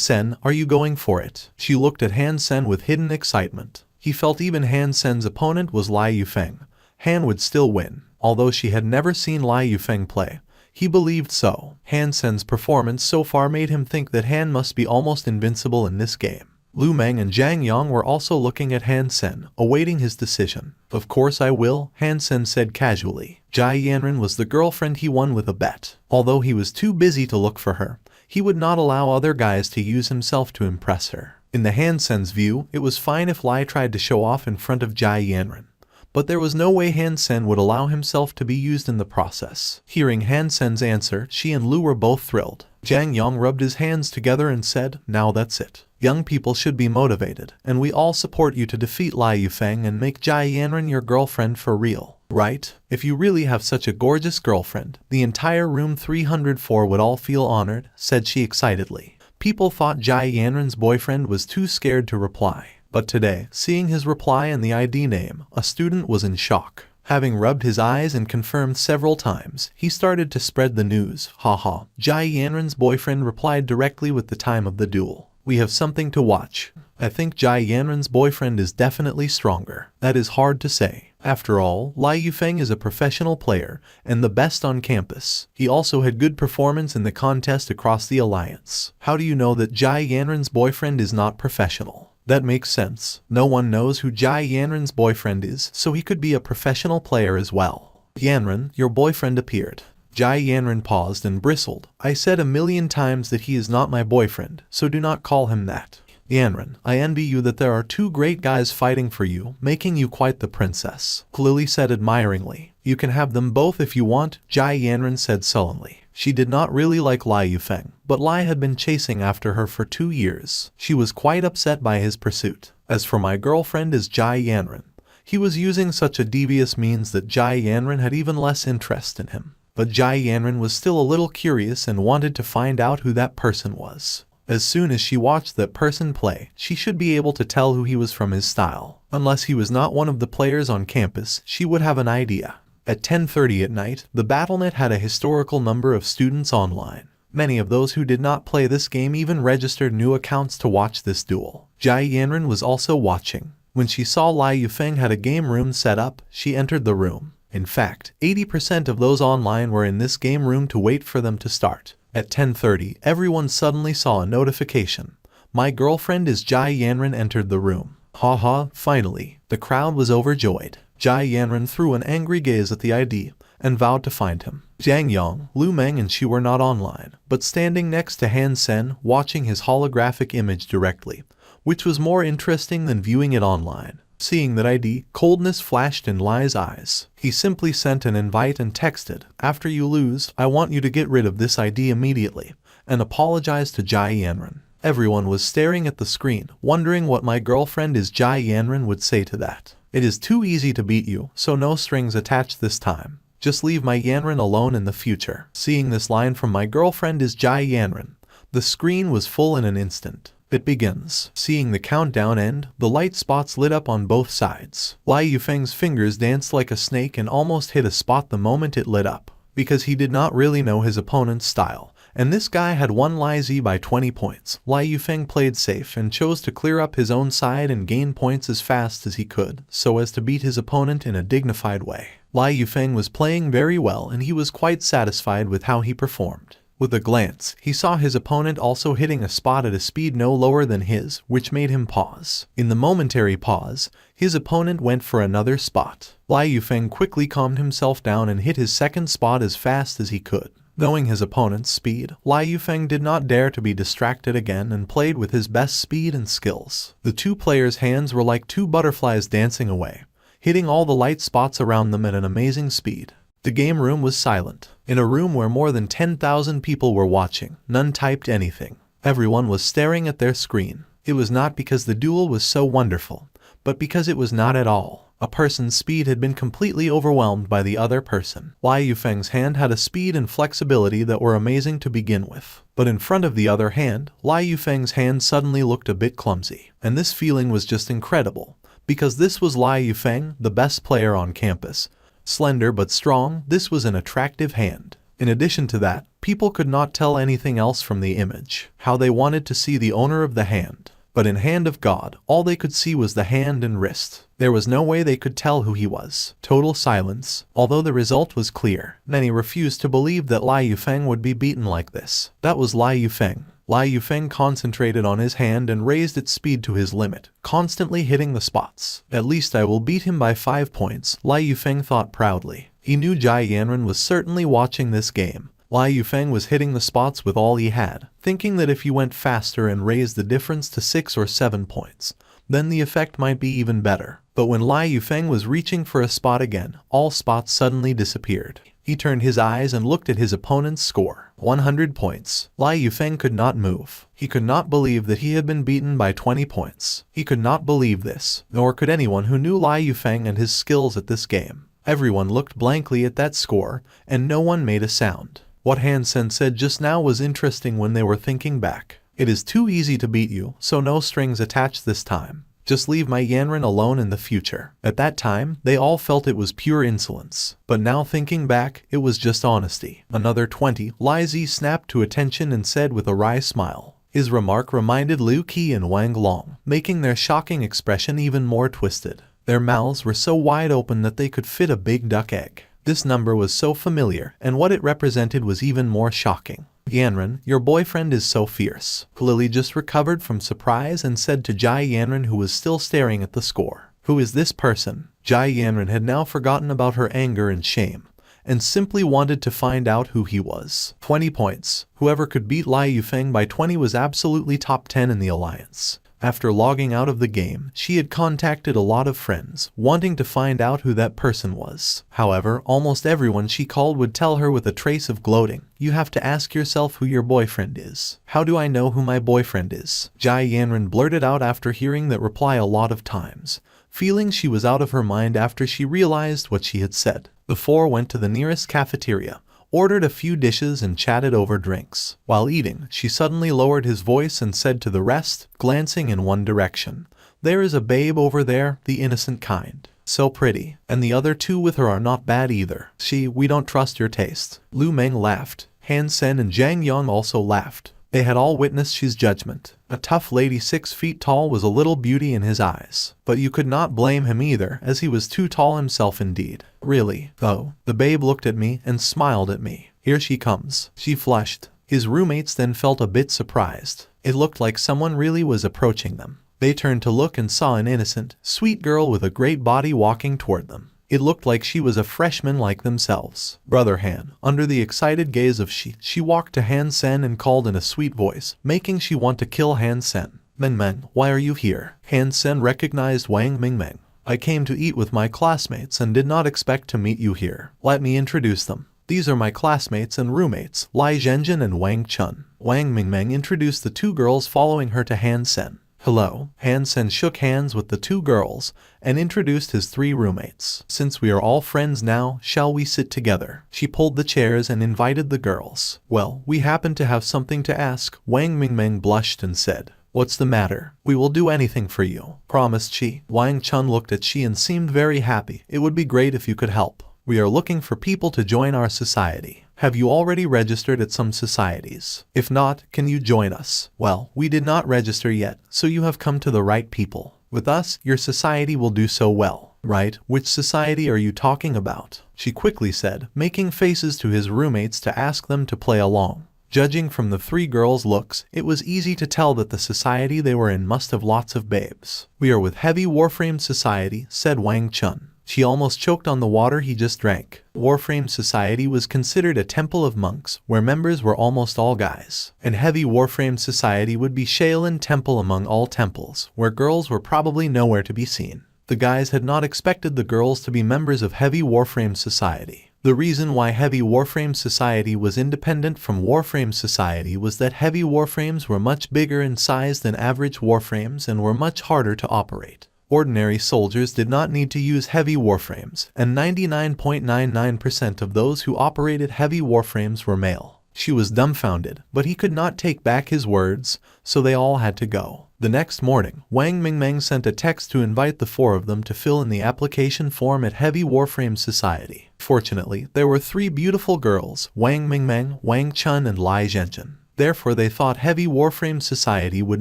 Sen, are you going for it? She looked at Han Sen with hidden excitement. He felt even Han Sen's opponent was Lai Yufeng, Han would still win. Although she had never seen Lai Yufeng play, he believed so. Han Sen's performance so far made him think that Han must be almost invincible in this game. Lu Meng and Zhang Yang were also looking at Han Sen, awaiting his decision. Of course I will, Han Sen said casually. Jia Yanren was the girlfriend he won with a bet. Although he was too busy to look for her, he would not allow other guys to use himself to impress her. In the Han Sen's view, it was fine if Lai tried to show off in front of Jia Yanren. But there was no way Han Sen would allow himself to be used in the process. Hearing Han Sen's answer, she and Lu were both thrilled. Zhang Yang rubbed his hands together and said, now that's it. Young people should be motivated, and we all support you to defeat Lai Yufeng and make Jia Yanren your girlfriend for real. Right? If you really have such a gorgeous girlfriend, the entire room 304 would all feel honored, said she excitedly. People thought Jia Yanren's boyfriend was too scared to reply. But today, seeing his reply and the ID name, a student was in shock. Having rubbed his eyes and confirmed several times, he started to spread the news. Haha. Jia Yanren's boyfriend replied directly with the time of the duel. We have something to watch. I think Jia Yanren's boyfriend is definitely stronger. That is hard to say. After all, Lai Yufeng is a professional player, and the best on campus. He also had good performance in the contest across the alliance. How do you know that Jia Yanren's boyfriend is not professional? That makes sense. No one knows who Jia Yanren's boyfriend is, so he could be a professional player as well. Yanren, your boyfriend appeared. Jia Yanren paused and bristled. I said a million times that he is not my boyfriend, so do not call him that. Yanren, I envy you that there are two great guys fighting for you, making you quite the princess. Lily said admiringly. You can have them both if you want, Jia Yanren said sullenly. She did not really like Lai Yufeng, but Lai had been chasing after her for 2 years. She was quite upset by his pursuit. As for my girlfriend is Jia Yanren. He was using such a devious means that Jia Yanren had even less interest in him. But Jia Yanren was still a little curious and wanted to find out who that person was. As soon as she watched that person play, she should be able to tell who he was from his style. Unless he was not one of the players on campus, she would have an idea. At 10:30 at night, the BattleNet had a historical number of students online. Many of those who did not play this game even registered new accounts to watch this duel. Jia Yanren was also watching. When she saw Lai Yufeng had a game room set up, she entered the room. In fact, 80% of those online were in this game room to wait for them to start. At 10:30, everyone suddenly saw a notification. My girlfriend is Jia Yanren entered the room. Haha, finally. The crowd was overjoyed. Jia Yanren threw an angry gaze at the ID and vowed to find him. Zhang Yang, Lu Meng and she were not online, but standing next to Han Sen, watching his holographic image directly, which was more interesting than viewing it online. Seeing that ID, coldness flashed in Lai's eyes. He simply sent an invite and texted, after you lose, I want you to get rid of this ID immediately, and apologize to Jia Yanren. Everyone was staring at the screen, wondering what my girlfriend is Jia Yanren would say to that. It is too easy to beat you, so no strings attached this time. Just leave my Yanren alone in the future. Seeing this line from my girlfriend is Jia Yanren, the screen was full in an instant. It begins. Seeing the countdown end, the light spots lit up on both sides. Lai Yufeng's fingers danced like a snake and almost hit a spot the moment it lit up, because he did not really know his opponent's style. And this guy had won Lai Z by 20 points. Lai Yufeng played safe and chose to clear up his own side and gain points as fast as he could, so as to beat his opponent in a dignified way. Lai Yufeng was playing very well and he was quite satisfied with how he performed. With a glance, he saw his opponent also hitting a spot at a speed no lower than his, which made him pause. In the momentary pause, his opponent went for another spot. Lai Yufeng quickly calmed himself down and hit his second spot as fast as he could. Knowing his opponent's speed, Lai Yufeng did not dare to be distracted again and played with his best speed and skills. The two players' hands were like two butterflies dancing away, hitting all the light spots around them at an amazing speed. The game room was silent. In a room where more than 10,000 people were watching, none typed anything. Everyone was staring at their screen. It was not because the duel was so wonderful, but because it was not at all. A person's speed had been completely overwhelmed by the other person. Lai Yufeng's hand had a speed and flexibility that were amazing to begin with. But in front of the other hand, Lai Yufeng's hand suddenly looked a bit clumsy. And this feeling was just incredible, because this was Lai Yufeng, the best player on campus. Slender but strong, this was an attractive hand. In addition to that, people could not tell anything else from the image. How they wanted to see the owner of the hand. But in Hand of God, all they could see was the hand and wrist. There was no way they could tell who he was. Total silence, although the result was clear. Many refused to believe that Lai Yufeng would be beaten like this. That was Lai Yufeng. Lai Yufeng concentrated on his hand and raised its speed to his limit, constantly hitting the spots. At least I will beat him by 5 points, Lai Yufeng thought proudly. He knew Jai Yanren was certainly watching this game. Lai Yufeng was hitting the spots with all he had, thinking that if he went faster and raised the difference to 6 or 7 points, then the effect might be even better. But when Lai Yufeng was reaching for a spot again, all spots suddenly disappeared. He turned his eyes and looked at his opponent's score. 100 points. Lai Yufeng could not move. He could not believe that he had been beaten by 20 points. He could not believe this, nor could anyone who knew Lai Yufeng and his skills at this game. Everyone looked blankly at that score, and no one made a sound. What Han Sen said just now was interesting when they were thinking back. It is too easy to beat you, so no strings attached this time. Just leave my Yanren alone in the future. At that time, they all felt it was pure insolence. But now thinking back, it was just honesty. Another 20, Lai Zi snapped to attention and said with a wry smile. His remark reminded Liu Qi and Wang Long, making their shocking expression even more twisted. Their mouths were so wide open that they could fit a big duck egg. This number was so familiar, and what it represented was even more shocking. Yanren, your boyfriend is so fierce. Lily just recovered from surprise and said to Jai Yanren, who was still staring at the score. Who is this person? Jai Yanren had now forgotten about her anger and shame, and simply wanted to find out who he was. 20 points. Whoever could beat Lai Yufeng by 20 was absolutely top 10 in the alliance. After logging out of the game, she had contacted a lot of friends, wanting to find out who that person was. However, almost everyone she called would tell her with a trace of gloating, "You have to ask yourself who your boyfriend is." "How do I know who my boyfriend is?" Jai Yanren blurted out after hearing that reply a lot of times, feeling she was out of her mind after she realized what she had said. The four went to the nearest cafeteria, ordered a few dishes and chatted over drinks. While eating, she suddenly lowered his voice and said to the rest, glancing in one direction, "There is a babe over there, the innocent kind. So pretty. And the other two with her are not bad either. We don't trust your taste." Lu Meng laughed. Han Sen and Zhang Yang also laughed. They had all witnessed Shi's judgment. A tough lady 6 feet tall was a little beauty in his eyes. But you could not blame him either, as he was too tall himself indeed. Really, though, the babe looked at me and smiled at me. "Here she comes." She flushed. His roommates then felt a bit surprised. It looked like someone really was approaching them. They turned to look and saw an innocent, sweet girl with a great body walking toward them. It looked like she was a freshman like themselves. "Brother Han." Under the excited gaze of she walked to Han Sen and called in a sweet voice, making she want to kill Han Sen. "Meng, why are you here?" Han Sen recognized Wang Mingmeng. "I came to eat with my classmates and did not expect to meet you here. Let me introduce them. These are my classmates and roommates, Lai Zhenjin and Wang Chun." Wang Mingmeng introduced the two girls following her to Han Sen. "Hello." Han Sen shook hands with the two girls and introduced his 3 roommates. "Since we are all friends now, shall we sit together?" She pulled the chairs and invited the girls. "Well, we happen to have something to ask." Wang Mingmeng blushed and said, "What's the matter?" "We will do anything for you," promised she. Wang Chun looked at she and seemed very happy. "It would be great if you could help. We are looking for people to join our society. Have you already registered at some societies? If not, can you join us?" "Well, we did not register yet, so you have come to the right people. With us, your society will do so well." "Right, which society are you talking about?" she quickly said, making faces to his roommates to ask them to play along. Judging from the 3 girls' looks, it was easy to tell that the society they were in must have lots of babes. "We are with Heavy Warframe Society," said Wang Chun. She almost choked on the water he just drank. Warframe Society was considered a temple of monks, where members were almost all guys. And Heavy Warframe Society would be Shaolin Temple among all temples, where girls were probably nowhere to be seen. The guys had not expected the girls to be members of Heavy Warframe Society. The reason why Heavy Warframe Society was independent from Warframe Society was that heavy warframes were much bigger in size than average warframes and were much harder to operate. Ordinary soldiers did not need to use heavy warframes, and 99.99% of those who operated heavy warframes were male. She was dumbfounded, but he could not take back his words, so they all had to go. The next morning, Wang Mingmeng sent a text to invite the 4 of them to fill in the application form at Heavy Warframe Society. Fortunately, there were 3 beautiful girls, Wang Mingmeng, Wang Chun and Lai Zhenjin. Therefore they thought Heavy Warframe Society would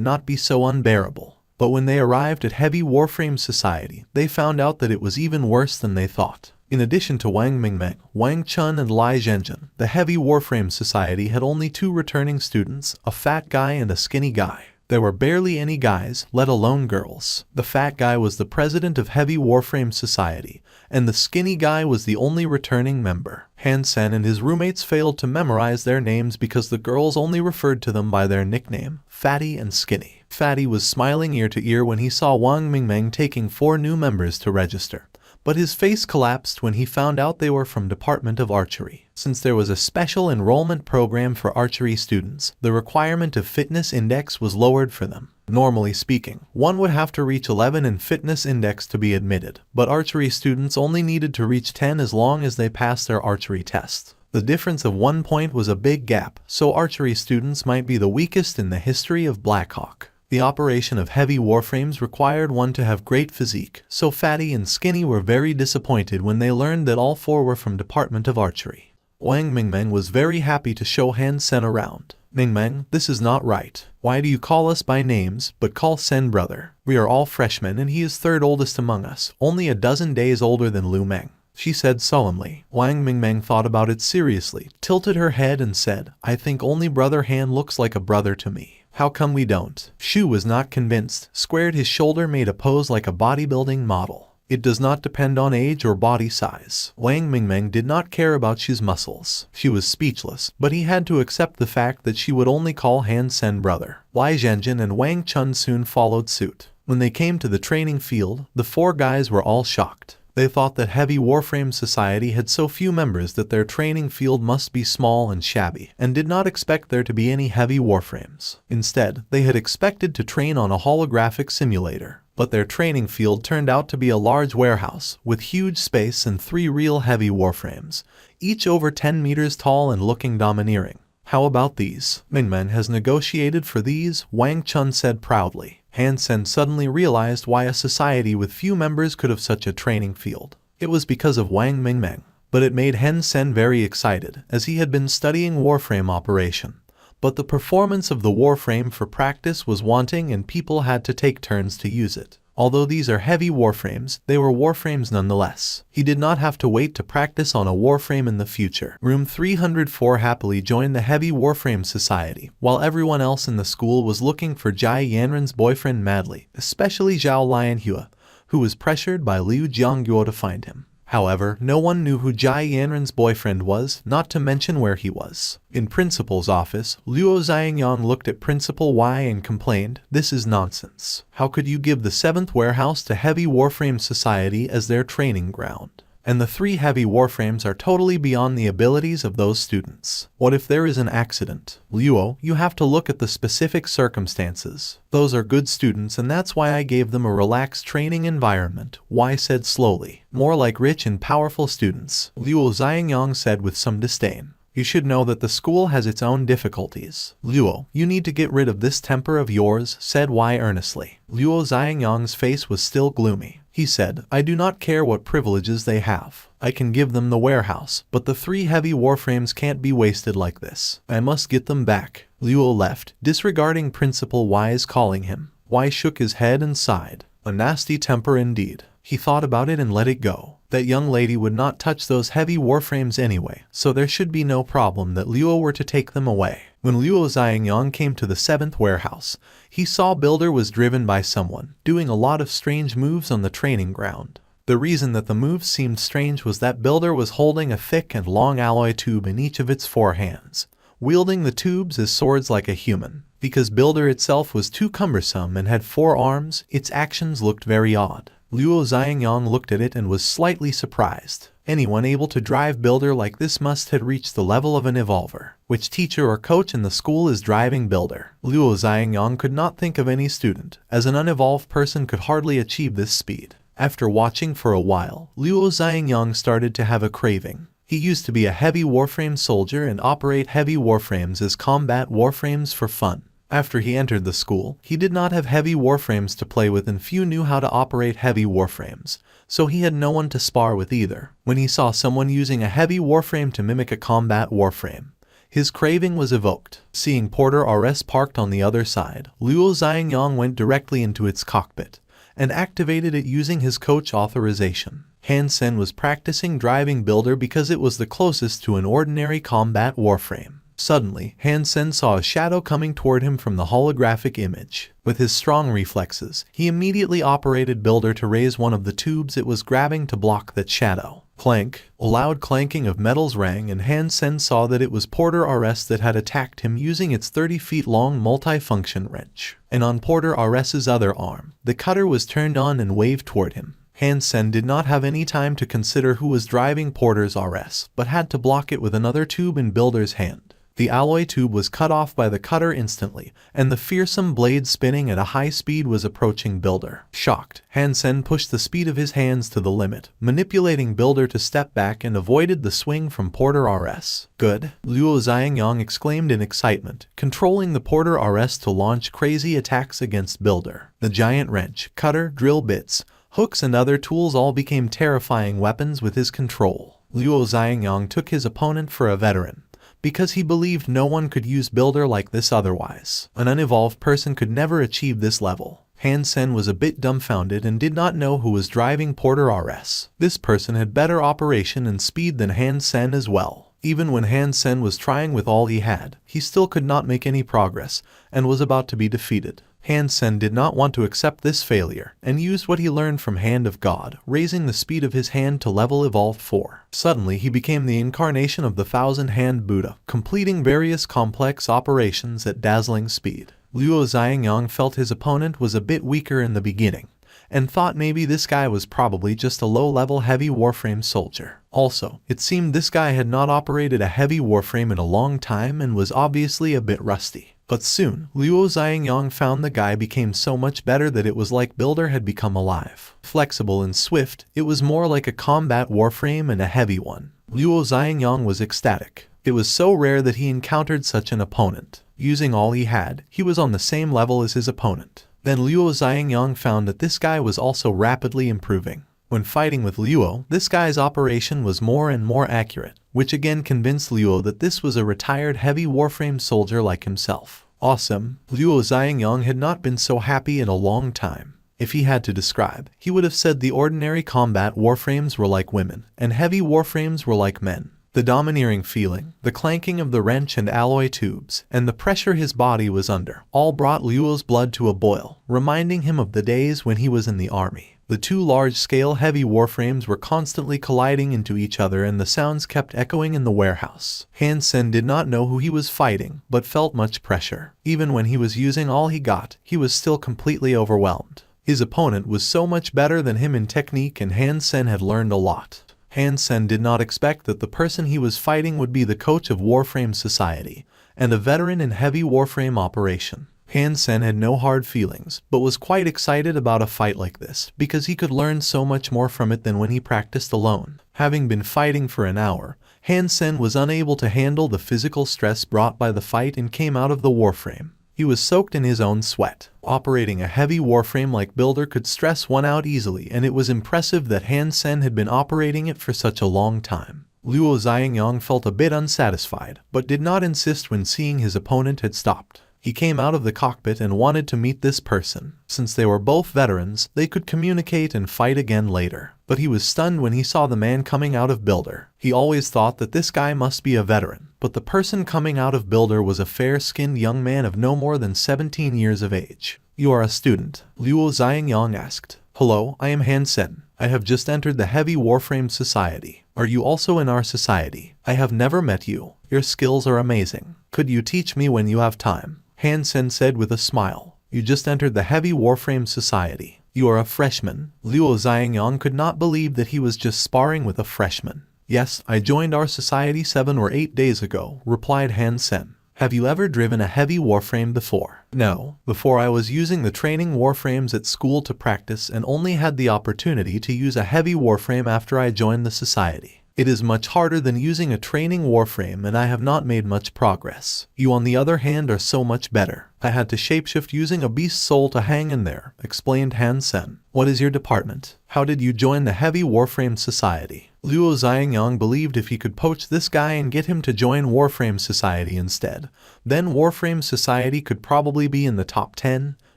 not be so unbearable. But when they arrived at Heavy Warframe Society, they found out that it was even worse than they thought. In addition to Wang Mingmeng, Wang Chun and Lai Zhenjin, the Heavy Warframe Society had only 2 returning students, a fat guy and a skinny guy. There were barely any guys, let alone girls. The fat guy was the president of Heavy Warframe Society, and the skinny guy was the only returning member. Han Sen and his roommates failed to memorize their names because the girls only referred to them by their nickname, Fatty and Skinny. Fatty was smiling ear to ear when he saw Wang Mingmeng taking 4 new members to register. But his face collapsed when he found out they were from Department of Archery. Since there was a special enrollment program for archery students, the requirement of fitness index was lowered for them. Normally speaking, one would have to reach 11 in fitness index to be admitted, but archery students only needed to reach 10 as long as they passed their archery test. The difference of 1 point was a big gap, so archery students might be the weakest in the history of Blackhawk. The operation of heavy warframes required one to have great physique, so Fatty and Skinny were very disappointed when they learned that all 4 were from Department of Archery. Wang Mingmeng was very happy to show Han Sen around. Mingmeng, this is not right. Why do you call us by names, but call Sen brother? We are all freshmen and he is 3rd oldest among us, only a dozen days older than Lu Meng, she said solemnly. Wang Mingmeng thought about it seriously, tilted her head and said, I think only brother Han looks like a brother to me. How come we don't? Shu was not convinced, squared his shoulder, made a pose like a bodybuilding model. It does not depend on age or body size. Wang Mingmeng did not care about Shu's muscles. She was speechless, but he had to accept the fact that she would only call Han Sen brother. Lai Zhenjin and Wang Chun soon followed suit. When they came to the training field, the 4 guys were all shocked. They thought that Heavy Warframe Society had so few members that their training field must be small and shabby, and did not expect there to be any heavy warframes. Instead, they had expected to train on a holographic simulator. But their training field turned out to be a large warehouse, with huge space and 3 real heavy warframes, each over 10 meters tall and looking domineering. How about these? Mingmeng has negotiated for these, Wang Chun said proudly. Han Sen suddenly realized why a society with few members could have such a training field. It was because of Wang Mingmeng. But it made Han Sen very excited, as he had been studying warframe operation. But the performance of the warframe for practice was wanting and people had to take turns to use it. Although these are heavy warframes, they were warframes nonetheless. He did not have to wait to practice on a warframe in the future. Room 304 happily joined the Heavy Warframe Society, while everyone else in the school was looking for Jai Yanren's boyfriend madly, especially Zhao Lianhua, who was pressured by Liu Jiangguo to find him. However, no one knew who Jai Yanren's boyfriend was, not to mention where he was. In Principal's office, Luo Xiangyang looked at Principal Y and complained, "This is nonsense. How could you give the 7th warehouse to Heavy Warframe Society as their training ground? And the 3 heavy warframes are totally beyond the abilities of those students. What if there is an accident? Luo, you have to look at the specific circumstances. Those are good students and that's why I gave them a relaxed training environment," Y said slowly. "More like rich and powerful students," Luo Xiangyang said with some disdain. "You should know that the school has its own difficulties. Luo, you need to get rid of this temper of yours," said Y earnestly. Luo Xiangyang's face was still gloomy. He said, "I do not care what privileges they have. I can give them the warehouse, but the 3 heavy warframes can't be wasted like this. I must get them back." Luo left, disregarding Principal Y's calling him. Y shook his head and sighed. A nasty temper indeed. He thought about it and let it go. That young lady would not touch those heavy warframes anyway, so there should be no problem that Luo were to take them away. When Luo Xiangyang came to the 7th warehouse, he saw Builder was driven by someone, doing a lot of strange moves on the training ground. The reason that the moves seemed strange was that Builder was holding a thick and long alloy tube in each of its 4 hands, wielding the tubes as swords like a human. Because Builder itself was too cumbersome and had 4 arms, its actions looked very odd. Luo Xiangyang looked at it and was slightly surprised. Anyone able to drive Builder like this must have reached the level of an evolver. Which teacher or coach in the school is driving Builder? Luo Xiangyang could not think of any student, as an unevolved person could hardly achieve this speed. After watching for a while, Luo Xiangyang started to have a craving. He used to be a heavy warframe soldier and operate heavy warframes as combat warframes for fun. After he entered the school, he did not have heavy warframes to play with and few knew how to operate heavy warframes, so he had no one to spar with either. When he saw someone using a heavy warframe to mimic a combat warframe, his craving was evoked. Seeing Porter RS parked on the other side, Luo Xiangyang went directly into its cockpit and activated it using his coach authorization. Han Sen was practicing driving Builder because it was the closest to an ordinary combat warframe. Suddenly, Han Sen saw a shadow coming toward him from the holographic image. With his strong reflexes, he immediately operated Builder to raise one of the tubes it was grabbing to block that shadow. Clank! A loud clanking of metals rang and Han Sen saw that it was Porter RS that had attacked him using its 30 feet long multifunction wrench. And on Porter RS's other arm, the cutter was turned on and waved toward him. Han Sen did not have any time to consider who was driving Porter's RS, but had to block it with another tube in Builder's hand. The alloy tube was cut off by the cutter instantly, and the fearsome blade spinning at a high speed was approaching Builder. Shocked, Han Sen pushed the speed of his hands to the limit, manipulating Builder to step back and avoided the swing from Porter RS. Good, Luo Xiangyang exclaimed in excitement, controlling the Porter RS to launch crazy attacks against Builder. The giant wrench, cutter, drill bits, hooks and other tools all became terrifying weapons with his control. Luo Xiangyang took his opponent for a veteran, because he believed no one could use Builder like this otherwise. An unevolved person could never achieve this level. Han Sen was a bit dumbfounded and did not know who was driving Porter RS. This person had better operation and speed than Han Sen as well. Even when Han Sen was trying with all he had, he still could not make any progress and was about to be defeated. Han Sen did not want to accept this failure, and used what he learned from Hand of God, raising the speed of his hand to level Evolved 4. Suddenly he became the incarnation of the Thousand-Hand Buddha, completing various complex operations at dazzling speed. Luo Xiangyang felt his opponent was a bit weaker in the beginning, and thought maybe this guy was probably just a low-level heavy warframe soldier. Also, it seemed this guy had not operated a heavy warframe in a long time and was obviously a bit rusty. But soon, Luo Xiangyang found the guy became so much better that it was like Builder had become alive. Flexible and swift, it was more like a combat warframe and a heavy one. Luo Xiangyang was ecstatic. It was so rare that he encountered such an opponent. Using all he had, he was on the same level as his opponent. Then Luo Xiangyang found that this guy was also rapidly improving. When fighting with Luo, this guy's operation was more and more accurate, which again convinced Luo that this was a retired heavy warframe soldier like himself. Awesome! Luo Xiangyang had not been so happy in a long time. If he had to describe, he would have said the ordinary combat warframes were like women, and heavy warframes were like men. The domineering feeling, the clanking of the wrench and alloy tubes, and the pressure his body was under, all brought Luo's blood to a boil, reminding him of the days when he was in the army. The two large-scale heavy warframes were constantly colliding into each other and the sounds kept echoing in the warehouse. Han Sen did not know who he was fighting, but felt much pressure. Even when he was using all he got, he was still completely overwhelmed. His opponent was so much better than him in technique and Han Sen had learned a lot. Han Sen did not expect that the person he was fighting would be the coach of Warframe Society, and a veteran in heavy warframe operation. Han Sen had no hard feelings, but was quite excited about a fight like this, because he could learn so much more from it than when he practiced alone. Having been fighting for an hour, Han Sen was unable to handle the physical stress brought by the fight and came out of the warframe. He was soaked in his own sweat. Operating a heavy warframe like Builder could stress one out easily, and it was impressive that Han Sen had been operating it for such a long time. Luo Xiangyang felt a bit unsatisfied, but did not insist when seeing his opponent had stopped. He came out of the cockpit and wanted to meet this person. Since they were both veterans, they could communicate and fight again later. But he was stunned when he saw the man coming out of Builder. He always thought that this guy must be a veteran, but the person coming out of Builder was a fair-skinned young man of no more than 17 years of age. "You are a student?" Luo Xiangyang asked. "Hello, I am Han Sen. I have just entered the Heavy Warframe Society. Are you also in our society? I have never met you. Your skills are amazing. Could you teach me when you have time?" Han Sen said with a smile. "You just entered the Heavy Warframe Society. You are a freshman." Luo Xiangyang could not believe that he was just sparring with a freshman. "Yes, I joined our society 7 or 8 days ago," replied Han Sen. "Have you ever driven a heavy warframe before?" "No. Before I was using the training warframes at school to practice and only had the opportunity to use a heavy warframe after I joined the society." It is much harder than using a training warframe and I have not made much progress. You on the other hand are so much better. I had to shapeshift using a beast soul to hang in there, explained Han Sen. What is your department? How did you join the Heavy Warframe Society? Luo Xiangyang believed if he could poach this guy and get him to join Warframe Society instead, then Warframe Society could probably be in the top 10.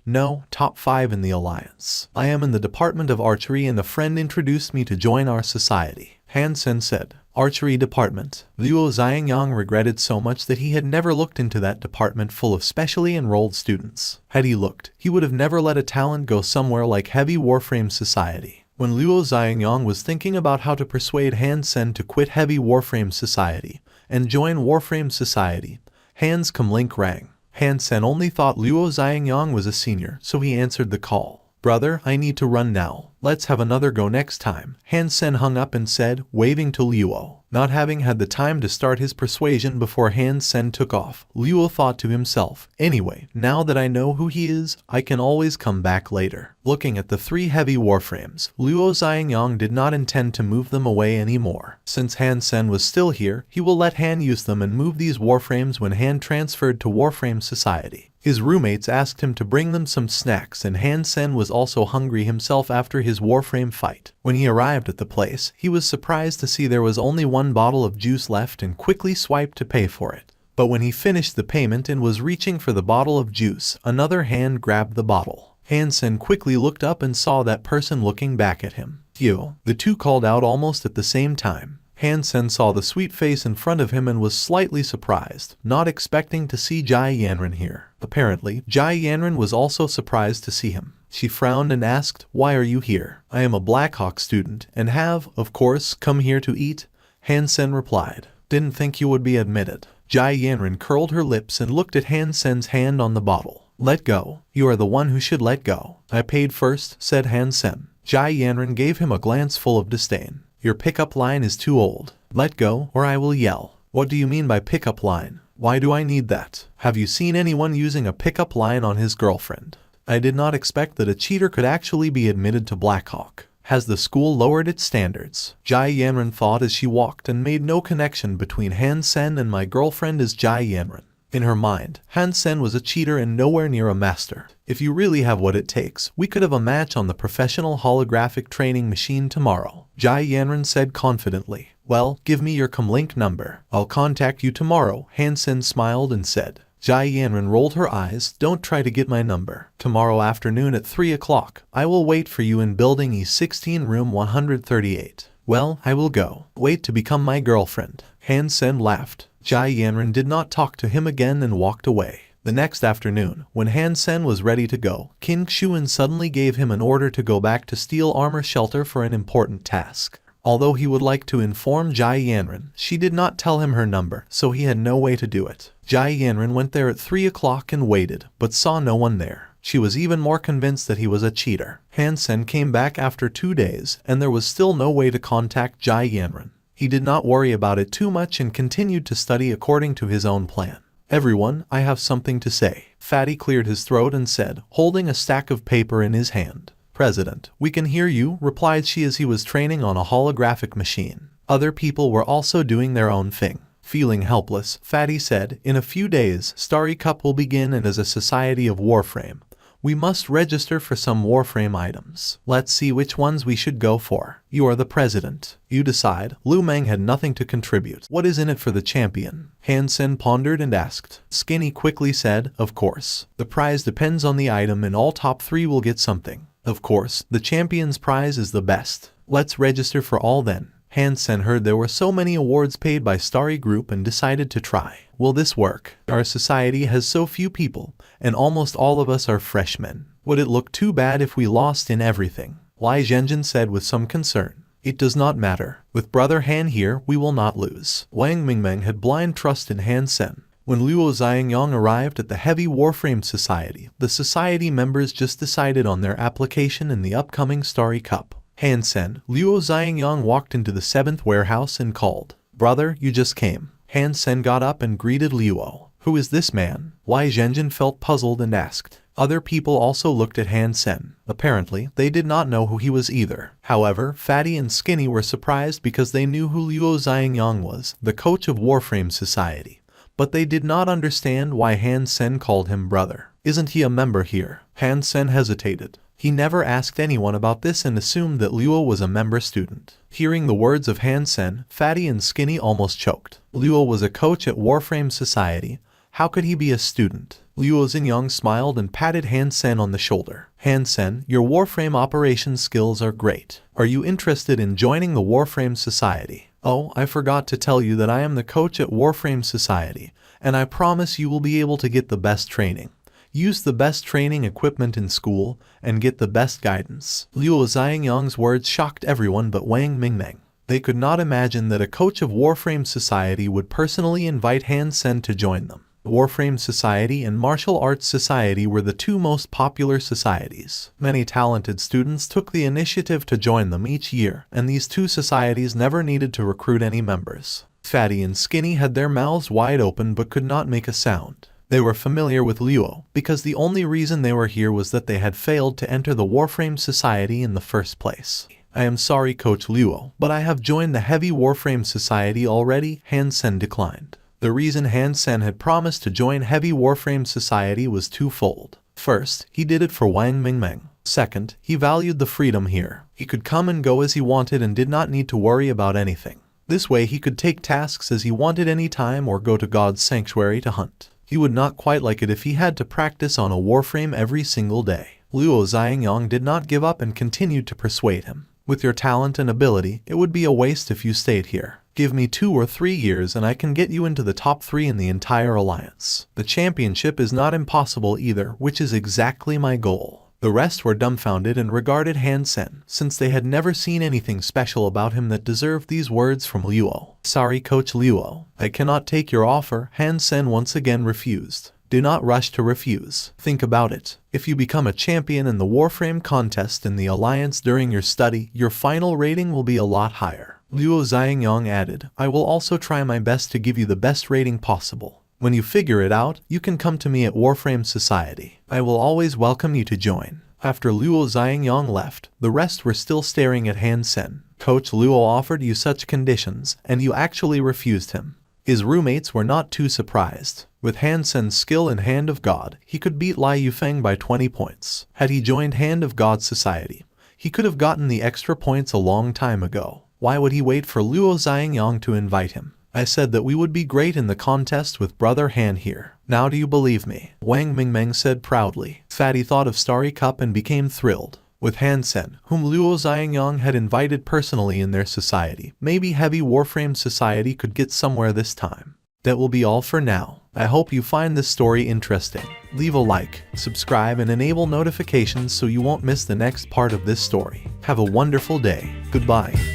No, top 5 in the alliance. I am in the department of archery and a friend introduced me to join our society, Han Sen said. Archery department. Luo Xiangyang regretted so much that he had never looked into that department full of specially enrolled students. Had he looked, he would have never let a talent go somewhere like Heavy Warframe Society. When Luo Xiangyang was thinking about how to persuade Han Sen to quit Heavy Warframe Society and join Warframe Society, Han's comlink rang. Han Sen only thought Luo Xiangyang was a senior, so he answered the call. Brother, I need to run now. Let's have another go next time. Han Sen hung up and said, waving to Luo. Not having had the time to start his persuasion before Han Sen took off, Luo thought to himself, anyway, now that I know who he is, I can always come back later. Looking at the 3 heavy warframes, Luo Xiangyang did not intend to move them away anymore. Since Han Sen was still here, he will let Han use them and move these warframes when Han transferred to Warframe Society. His roommates asked him to bring them some snacks and Han Sen was also hungry himself after his warframe fight. When he arrived at the place, he was surprised to see there was only 1 bottle of juice left and quickly swiped to pay for it. But when he finished the payment and was reaching for the bottle of juice, another hand grabbed the bottle. Han Sen quickly looked up and saw that person looking back at him. Yo! The two called out almost at the same time. Han Sen saw the sweet face in front of him and was slightly surprised, not expecting to see Jai Yanran here. Apparently, Jai Yanran was also surprised to see him. She frowned and asked, "Why are you here?" "I am a Blackhawk student and have, of course, come here to eat," Han Sen replied. "Didn't think you would be admitted." Jai Yanran curled her lips and looked at Han Sen's hand on the bottle. "Let go. You are the one who should let go." "I paid first," said Han Sen. Jai Yanran gave him a glance full of disdain. "Your pickup line is too old. Let go, or I will yell." "What do you mean by pickup line? Why do I need that? Have you seen anyone using a pickup line on his girlfriend?" "I did not expect that a cheater could actually be admitted to Blackhawk. Has the school lowered its standards?" Jai Yanran thought as she walked and made no connection between Han Sen and my girlfriend as Jai Yanran. In her mind, Han Sen was a cheater and nowhere near a master. "If you really have what it takes, we could have a match on the professional holographic training machine tomorrow," Jai Yanran said confidently. "Well, give me your comlink number. I'll contact you tomorrow," Han Sen smiled and said. Jai Yanran rolled her eyes. "Don't try to get my number. Tomorrow afternoon at 3 o'clock, I will wait for you in building E16 room 138. "Well, I will go. Wait to become my girlfriend." Han Sen laughed. Jai Yanran did not talk to him again and walked away. The next afternoon, when Han Sen was ready to go, King Xuan suddenly gave him an order to go back to Steel Armor Shelter for an important task. Although he would like to inform Jai Yanran, she did not tell him her number, so he had no way to do it. Jai Yanran went there at 3 o'clock and waited, but saw no one there. She was even more convinced that he was a cheater. Han Sen came back after 2 days, and there was still no way to contact Jai Yanran. He did not worry about it too much and continued to study according to his own plan. "Everyone, I have something to say." Fatty cleared his throat and said, holding a stack of paper in his hand. "President, we can hear you," replied she as he was training on a holographic machine. Other people were also doing their own thing. Feeling helpless, Fatty said, "In a few days, Starry Cup will begin and as a society of Warframe, we must register for some Warframe items. Let's see which ones we should go for. You are the president. You decide." Lu Meng had nothing to contribute. "What is in it for the champion?" Han Sen pondered and asked. Skinny quickly said, "Of course. The prize depends on the item and all top 3 will get something. Of course, the champion's prize is the best. Let's register for all then." Han Sen heard there were so many awards paid by Starry Group and decided to try. "Will this work? Our society has so few people, and almost all of us are freshmen. Would it look too bad if we lost in everything?" Lai Zhenjin said with some concern. "It does not matter. With Brother Han here, we will not lose." Wang Mingmeng had blind trust in Han Sen. When Luo Xiangyang arrived at the Heavy Warframe Society, the society members just decided on their application in the upcoming Starry Cup. Han Sen, Luo Xiangyang walked into the 7th warehouse and called, "Brother, you just came." Han Sen got up and greeted Luo. "Who is this man?" Wai Zhenjin felt puzzled and asked, Other people also looked at Han Sen. Apparently, they did not know who he was either. However, Fatty and Skinny were surprised because they knew who Luo Xiangyang was, the coach of Warframe Society. But they did not understand why Han Sen called him brother. Isn't he a member here? Han Sen hesitated. He never asked anyone about this and assumed that Luo was a member student. Hearing the words of Han Sen, Fatty and Skinny almost choked. Luo was a coach at Warframe Society. How could he be a student? Luo Xiangyang smiled and patted Han Sen on the shoulder. Han Sen, your Warframe operations skills are great. Are you interested in joining the Warframe Society? Oh, I forgot to tell you that I am the coach at Warframe Society, and I promise you will be able to get the best training. Use the best training equipment in school, and get the best guidance. Luo Xiangyang's words shocked everyone but Wang Mingmeng. They could not imagine that a coach of Warframe Society would personally invite Han Sen to join them. Warframe Society and Martial Arts Society were the two most popular societies. Many talented students took the initiative to join them each year, and these two societies never needed to recruit any members. Fatty and Skinny had their mouths wide open but could not make a sound. They were familiar with Luo, because the only reason they were here was that they had failed to enter the Warframe Society in the first place. I am sorry, Coach Luo, but I have joined the Heavy Warframe Society already, Han Sen declined. The reason Han Sen had promised to join Heavy Warframe Society was twofold. First, he did it for Wang Mingmeng. Second, he valued the freedom here. He could come and go as he wanted and did not need to worry about anything. This way he could take tasks as he wanted any time or go to God's sanctuary to hunt. He would not quite like it if he had to practice on a warframe every single day. Luo Xiangyang did not give up and continued to persuade him. With your talent and ability, it would be a waste if you stayed here. Give me 2 or 3 years and I can get you into the top 3 in the entire alliance. The championship is not impossible either, which is exactly my goal. The rest were dumbfounded and regarded Han Sen, since they had never seen anything special about him that deserved these words from Luo. Sorry, Coach Luo. I cannot take your offer. Han Sen once again refused. Do not rush to refuse. Think about it. If you become a champion in the Warframe contest in the Alliance during your study, your final rating will be a lot higher. Luo Xiangyang added, I will also try my best to give you the best rating possible. When you figure it out, you can come to me at Warframe Society. I will always welcome you to join. After Luo Xiangyang left, the rest were still staring at Han Sen. Coach Luo offered you such conditions, and you actually refused him. His roommates were not too surprised. With Han Sen's skill in Hand of God, he could beat Lai Yufeng by 20 points. Had he joined Hand of God Society, he could have gotten the extra points a long time ago. Why would he wait for Luo Xiangyang to invite him? I said that we would be great in the contest with Brother Han here. Now do you believe me? Wang Mingmeng said proudly. Fatty thought of Starry Cup and became thrilled. With Han Sen, whom Luo Xiangyang had invited personally in their society, maybe Heavy Warframe Society could get somewhere this time. That will be all for now. I hope you find this story interesting. Leave a like, subscribe, and enable notifications so you won't miss the next part of this story. Have a wonderful day. Goodbye.